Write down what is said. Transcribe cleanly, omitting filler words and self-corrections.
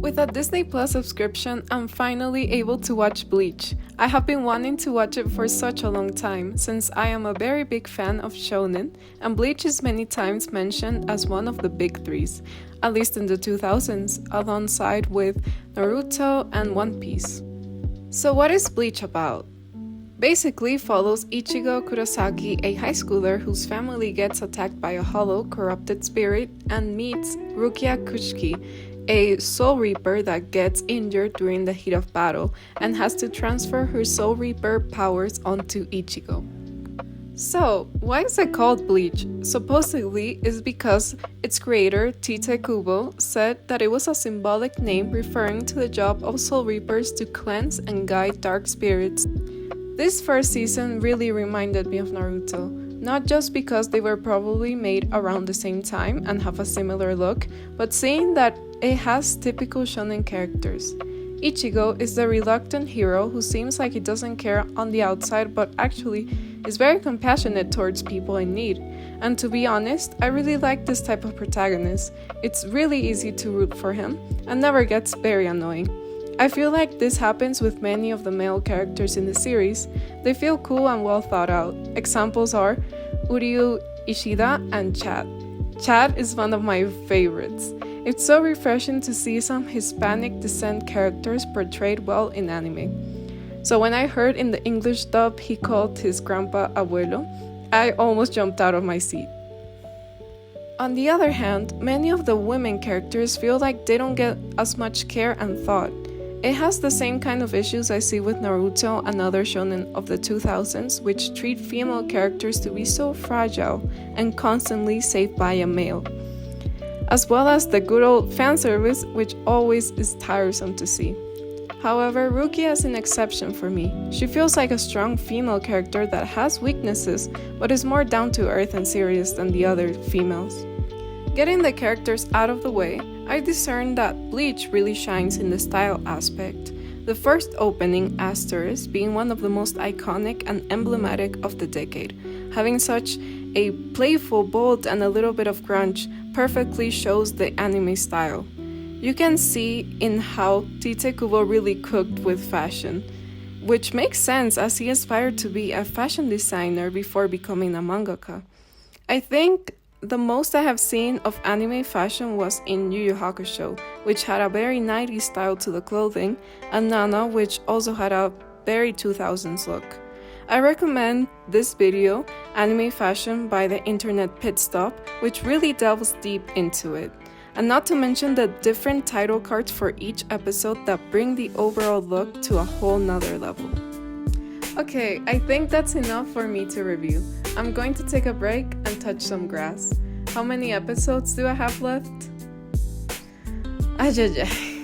With a Disney Plus subscription, I'm finally able to watch Bleach. I have been wanting to watch it for such a long time, since I am a very big fan of shonen, and Bleach is many times mentioned as one of the big threes, at least in the 2000s, alongside with Naruto and One Piece. So what is Bleach about? Basically follows Ichigo Kurosaki, a high schooler whose family gets attacked by a hollow, corrupted spirit, and meets Rukia Kushiki, a Soul Reaper that gets injured during the heat of battle and has to transfer her Soul Reaper powers onto Ichigo. So, why is it called Bleach? Supposedly, it's because its creator, Tite Kubo, said that it was a symbolic name referring to the job of Soul Reapers to cleanse and guide dark spirits. This first season really reminded me of Naruto, not just because they were probably made around the same time and have a similar look, but seeing that it has typical shonen characters. Ichigo is the reluctant hero who seems like he doesn't care on the outside but actually is very compassionate towards people in need. And to be honest, I really like this type of protagonist. It's really easy to root for him and never gets very annoying. I feel like this happens with many of the male characters in the series. They feel cool and well thought out. Examples are Uryu Ishida and Chad. Chad is one of my favorites. It's so refreshing to see some Hispanic descent characters portrayed well in anime. So when I heard in the English dub he called his grandpa abuelo, I almost jumped out of my seat. On the other hand, many of the women characters feel like they don't get as much care and thought. It has the same kind of issues I see with Naruto and other shonen of the 2000s, which treat female characters to be so fragile and constantly saved by a male. As well as the good old fan service, which always is tiresome to see. However, Rukia is an exception for me. She feels like a strong female character that has weaknesses, but is more down to earth and serious than the other females. Getting the characters out of the way, I discerned that Bleach really shines in the style aspect. The first opening, Asterisk, being one of the most iconic and emblematic of the decade. Having such a playful, bold, and a little bit of grunge perfectly shows the anime style. You can see in how Tite Kubo really cooked with fashion, which makes sense as he aspired to be a fashion designer before becoming a mangaka. I think the most I have seen of anime fashion was in Yu Yu Hakusho, which had a very 90s style to the clothing, and Nana, which also had a very 2000s look. I recommend this video, Anime Fashion by the internet Pitstop, which really delves deep into it. And not to mention the different title cards for each episode that bring the overall look to a whole nother level. Okay, I think that's enough for me to review. I'm going to take a break and touch some grass. How many episodes do I have left? Ajajaj.